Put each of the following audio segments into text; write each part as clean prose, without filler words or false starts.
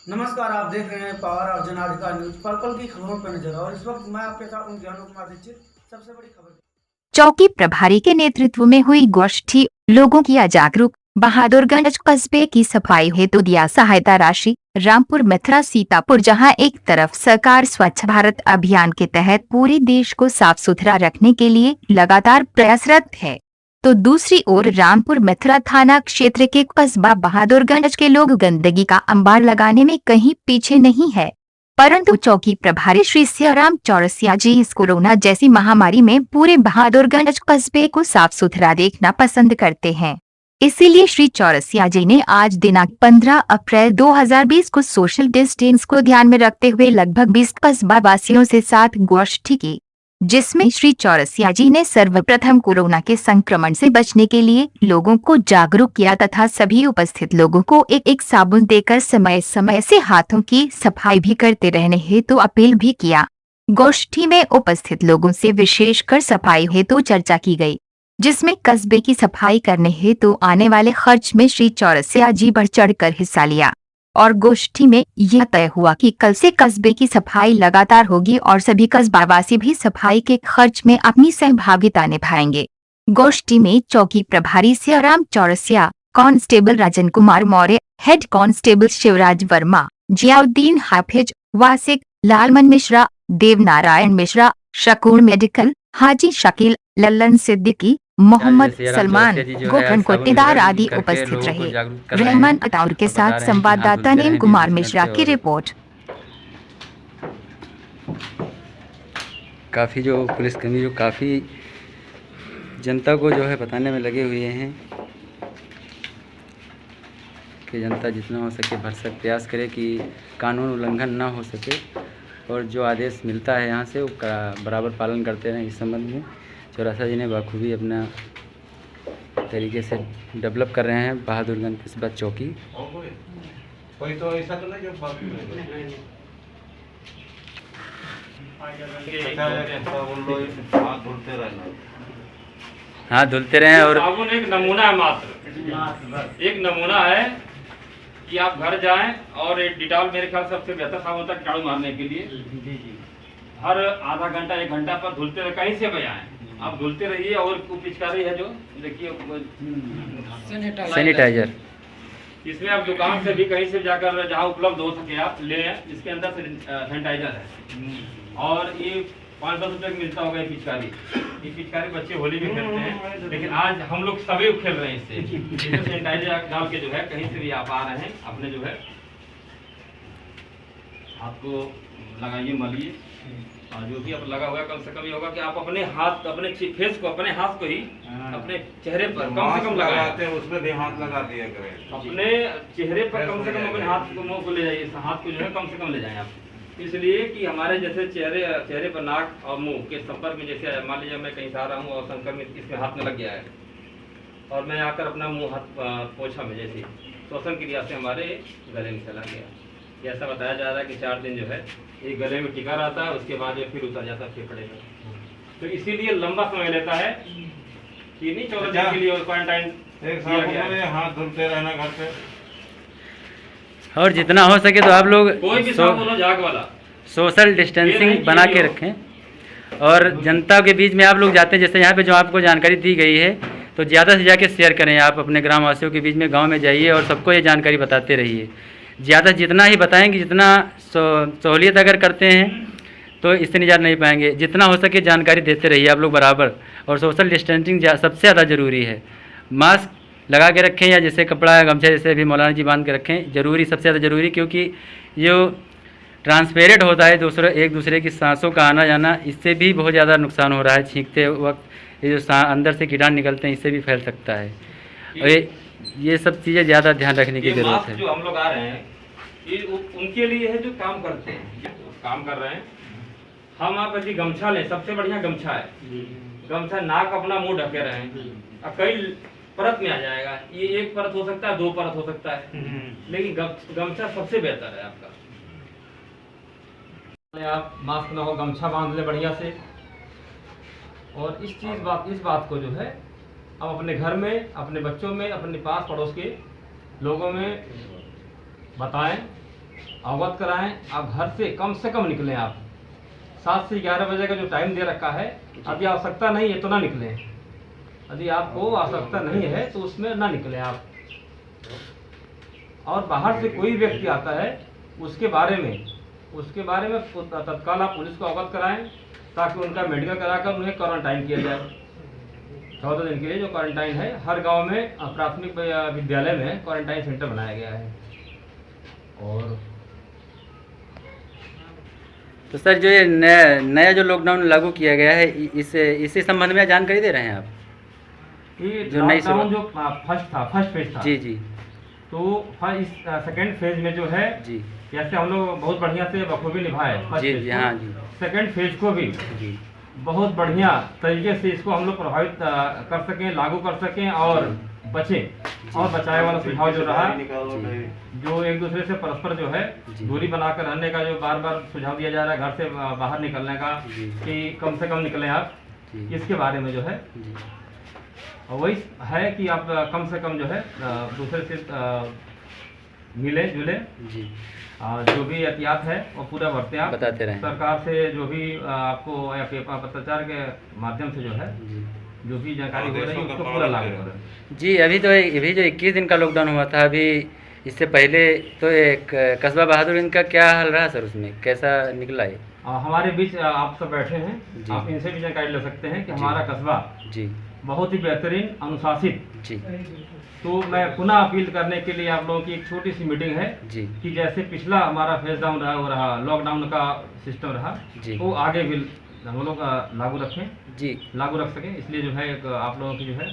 नमस्कार, आप देख रहे हैं पावर ऑफ जनाधिकार न्यूज। पल की खबरों पर नजर और इस वक्त मैं आपके साथ हूं ज्ञान कुमार दीक्षित। सबसे बड़ी खबर। चौकी प्रभारी के नेतृत्व में हुई गोष्ठी, लोगों किया जागरूक। बहादुरगंज कस्बे की सफाई हेतु दिया सहायता राशि। रामपुर मथुरा सीतापुर। जहां एक तरफ सरकार स्वच्छ भारत अभियान के तहत पूरे देश को साफ सुथरा रखने के लिए लगातार प्रयासरत है, तो दूसरी ओर रामपुर मथुरा थाना क्षेत्र के कस्बा बहादुरगंज के लोग गंदगी का अंबार लगाने में कहीं पीछे नहीं है। परंतु चौकी प्रभारी श्री सियाराम चौरसिया जी इस कोरोना जैसी महामारी में पूरे बहादुरगंज कस्बे को साफ सुथरा देखना पसंद करते हैं। इसीलिए श्री चौरसिया जी ने आज दिनांक 15 अप्रैल 2020 को सोशल डिस्टेंस को ध्यान में रखते हुए लगभग 20 कस्बा वासियों से साथ गोष्ठी की, जिसमें श्री चौरसिया जी ने सर्वप्रथम कोरोना के संक्रमण से बचने के लिए लोगों को जागरूक किया तथा सभी उपस्थित लोगों को एक एक साबुन देकर समय समय से हाथों की सफाई भी करते रहने हेतु अपील भी किया। गोष्ठी में उपस्थित लोगों से विशेषकर सफाई हेतु चर्चा की गई, जिसमें कस्बे की सफाई करने हेतु आने वाले खर्च में श्री चौरसिया जी बढ़ चढ़कर हिस्सा लिया और गोष्ठी में यह तय हुआ कि कल से कस्बे की सफाई लगातार होगी और सभी कस्बावासी भी सफाई के खर्च में अपनी सहभागिता निभाएंगे। गोष्ठी में चौकी प्रभारी Siyaram Chaurasia, constable Rajan Kumar Maurya, head constable Shivraj Verma, Ziauddin हाफिज, वासिक, लालमन मिश्रा, देवनारायण मिश्रा, शकूर मेडिकल, हाजी शकील, लल्लन सिद्दीकी, मोहम्मद सलमान, गोपन कोटेदार आदि उपस्थित रहे। रहमान अताउर के साथ संवाददाता नीम कुमार मिश्रा की रिपोर्ट। काफ़ी जो पुलिसकर्मी जो काफ़ी जनता को जो है बताने में लगे हुए हैं कि जनता जितना हो सके भरसक प्रयास करे कि कानून उल्लंघन ना हो सके और जो आदेश मिलता है यहाँ से वो बराबर पालन करते रहें। इस संबंध में चौरसिया जी ने बखूबी अपना तरीके से डेवलप कर रहे हैं बहादुरगंज कस्बा चौकी। कोई तो ऐसा तो नहीं जो हाथ धुलते रहें और साबुन एक नमूना है, मात्र एक नमूना है कि आप घर जाएं और एक डिटॉल मेरे ख्याल सबसे बेहतर साबुन होता है कीटाणु मारने के लिए। हर आधा घंटा 1 घंटा पर धुलते रहे, कहीं से भी आए आप धुलते रहिए। और पिचकारी है जो देखिए सैनिटाइजर, इसमें आप दुकान से भी कहीं से जाकर जहाँ उपलब्ध हो सके आप ले आए। इसके अंदर सैनिटाइजर है और ये 5-10 रुपए का मिलता होगा। ये पिचकारी बच्चे होली में खेलते हैं, लेकिन आज हम लोग सभी खेल रहे हैं इससे सैनिटाइजर डाल के जो है कहीं से भी आप आ रहे हैं अपने जो है आपको लगाइए, मलिए। और जो भी आप लगा हुआ है कम से कम ये होगा कि आप अपने हाथ, अपने फेस को, अपने हाथ को ही अपने चेहरे पर कम से कम लगाते हैं, उसमें भी हाथ लगा दिया करें। अपने चेहरे पर कम से कम अपने हाथ को, मुंह को ले जाइए, हाथ को जो है कम से कम ले जाएं आप। इसलिए कि हमारे जैसे चेहरे पर नाक और मुंह के संपर्क में, जैसे मान लीजिए मैं कहीं से आ रहा हूँ और संक्रमित इसमें हाथ में लग गया है और मैं आकर अपना मुंह हाथ पोछा में जैसे श्वसन क्रिया से हमारे गले में चला गया। ऐसा बताया जा रहा है कि 4 दिन जो है ये गले में टिका रहता है, उसके बाद ये फिर उतर जाता है फेफड़े में। तो इसीलिए लंबा समय लेता है कि नहीं 14 दिन के लिए क्वारंटाइन किया गया है। हाथ धुलते रहना घर पे, और जितना हो सके तो आप लोग कोई भी साबुन हो झाग वाला, सोशल डिस्टेंसिंग बना के रखें। और जनता के बीच में आप लोग जाते हैं, जैसे यहाँ पे जो आपको जानकारी दी गई है, तो ज़्यादा से ज़्यादा शेयर करें। आप अपने ग्रामवासियों के बीच में गांव में जाइए और सबको ये जानकारी बताते रहिए। ज़्यादा जितना ही बताएंगे, जितना सहूलियत अगर करते हैं तो इससे निजात नहीं पाएंगे। जितना हो सके जानकारी देते रहिए आप लोग बराबर। और सोशल डिस्टेंसिंग सबसे ज़्यादा ज़रूरी है। मास्क लगा के रखें या जैसे कपड़ा या गमछा जैसे भी मौलाना जी बांध के रखें, ज़रूरी, सबसे ज़्यादा ज़रूरी, क्योंकि जो ट्रांसपेरेंट होता है एक दूसरे की सांसों का आना जाना, इससे भी बहुत ज़्यादा नुकसान हो रहा है। छींकते वक्त ये जो अंदर से कीटाणु निकलते हैं, इससे भी फैल सकता है। और ये सब चीज़ें ज़्यादा ध्यान रखने की ज़रूरत है। जो हम लोग आ रहे हैं ये उनके लिए है जो काम करते हैं, काम कर रहे हैं। हम आप यदि गमछा लें, सबसे बढ़िया गमछा है। गमछा नाक अपना मुंह ढके रहें, अब कई परत में आ जाएगा। ये 1 परत हो सकता है, 2 परत हो सकता है, लेकिन गमछा सबसे बेहतर है आपका। आप मास्क ना हो, गमछा बांध ले बढ़िया से। और इस बात को जो है अब अपने घर में, अपने बच्चों में, अपने पास पड़ोस के लोगों में बताएं अवगत कराएं। आप घर से कम निकलें। आप 7 से 11 बजे का जो टाइम दे रखा है, यदि आवश्यकता नहीं है तो ना निकलें। यदि आपको आवश्यकता नहीं है तो उसमें ना निकलें आप। और बाहर से कोई व्यक्ति आता है उसके बारे में तत्काल आप पुलिस को अवगत कराएं, ताकि उनका मेडिकल कराकर उन्हें क्वारंटाइन किया जाए 14 दिन के लिए। जो क्वारंटाइन है, हर गांव में प्राथमिक विद्यालय में क्वारंटाइन सेंटर बनाया गया है। और तो सर जो ये नया जो लॉकडाउन लागू किया गया है, इसी संबंध में जानकारी दे रहे हैं आप? ये जो नई लॉकडाउन जो फर्स्ट फेज था, जी जी, तो इस सेकेंड फेज में जो है, जी जैसे हम लोग बहुत बढ़िया से बखूबी निभाए जी जी, हाँ जी, सेकेंड फेज को भी जी बहुत बढ़िया तरीके से इसको हम लोग प्रभावित कर सकें, लागू कर सकें और बचें। और बचाए वाला सुझाव जो रहा, जो एक दूसरे से परस्पर जो है दूरी बनाकर रहने का जो बार बार सुझाव दिया जा रहा है, घर से बाहर निकलने का, कि कम से कम निकलें आप, इसके बारे में जो है, और वही है कि आप कम से कम जो है दूसरे से मिले जुले, जो भी एहतियात है वो पूरा बरतें आप। बताते रहें। सरकार से जो भी आपको या पेपर पत्रचार के माध्यम से जो है जो भी जानकारी हो रही है उसको पूरा लागू करें। जी, अभी जो 21 दिन का लॉकडाउन हुआ था, अभी इससे पहले तो एक कस्बा बहादुरगंज का क्या हाल रहा सर, उसमें कैसा निकला है? हमारे बीच आप सब बैठे हैं, जी। आप इनसे भी जानकारी ले सकते हैं कि हमारा कस्बा जी बहुत ही बेहतरीन, अनुशासित। जी तो मैं पुनः अपील करने के लिए आप लोगों की एक छोटी सी मीटिंग है जी कि जैसे पिछला हमारा फेज डाउन रहा लॉकडाउन का सिस्टम रहा, जी। वो आगे भी हम लोग लागू रखें, जी लागू रख सकें। इसलिए जो है आप लोगों की जो है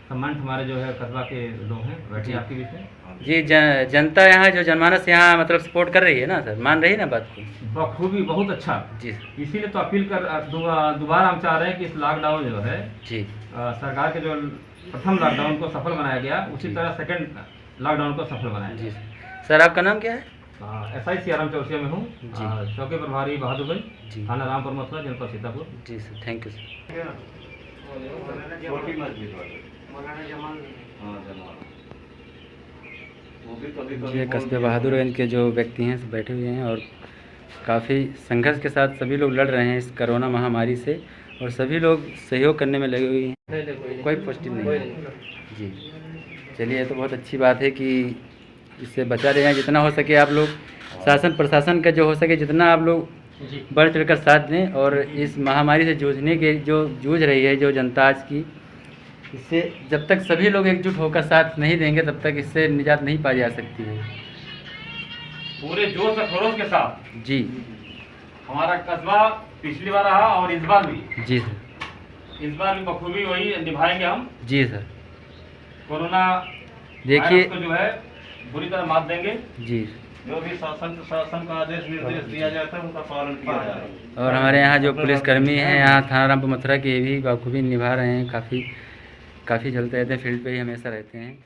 सम्मान, हमारे जो है कस्बा के लोग हैं बैठे आपके बीच में। जी, जनता यहाँ जो जनमानस यहाँ मतलब सपोर्ट कर रही है ना सर, मान रही है ना बात को? बखूबी, बहुत अच्छा। जी इसीलिए तो अपील कर दोबारा हम चाह रहे हैं कि इस लॉकडाउन जो है, जी सरकार के जो प्रथम लॉकडाउन को सफल बनाया गया, उसी तरह सेकंड लॉकडाउन को सफल बनाया जी। जाए। सर आपका नाम क्या है? SI सीआरएम चौरसिया में हूँ, जी। चौकी प्रभारी बहादुरगंज, जी। थाना रामपुर मथुरा, जनपद सीतापुर। जी सर, थैंक यू सर। छोटी मस्जिद वाले। हाँ, जमाल। वो भी कभी-कभी ये बोल कस्बे दिया। बहादुरगंज के जो व्यक्ति हैं सब बैठे हुए हैं और काफ़ी संघर्ष के साथ सभी लोग लड़ रहे हैं इस कोरोना महामारी से, और सभी लोग सहयोग करने में लगे हुए हैं। कोई पॉजिटिव नहीं है जी। चलिए, तो बहुत अच्छी बात है कि इससे बचा रहे हैं। जितना हो सके आप लोग शासन प्रशासन का जो हो सके जितना आप लोग बढ़ चढ़कर साथ दें, और इस महामारी से जूझने के जो जूझ रही है जो जनता आज की, इससे जब तक सभी लोग एकजुट होकर साथ नहीं देंगे तब तक इससे निजात नहीं पाई जा सकती है। पूरे जोश और खरोश के साथ जी हमारा कस्बा पिछली बार रहा और इस बार भी, जी सर, इस बार भी बखूबी वही निभाएंगे हम। जी सर। कोरोना देखिए, वायरस को जो है बुरी तरह मात देंगे। जी, जो भी शासन का आदेश निर्देश दिया जाता है उनका पालन किया जाए। और हमारे यहाँ जो पुलिसकर्मी हैं यहाँ थाना रामपुर मथुरा के, भी बखूबी निभा रहे हैं, काफ़ी चलते रहते हैं, फील्ड पे ही हमेशा रहते हैं।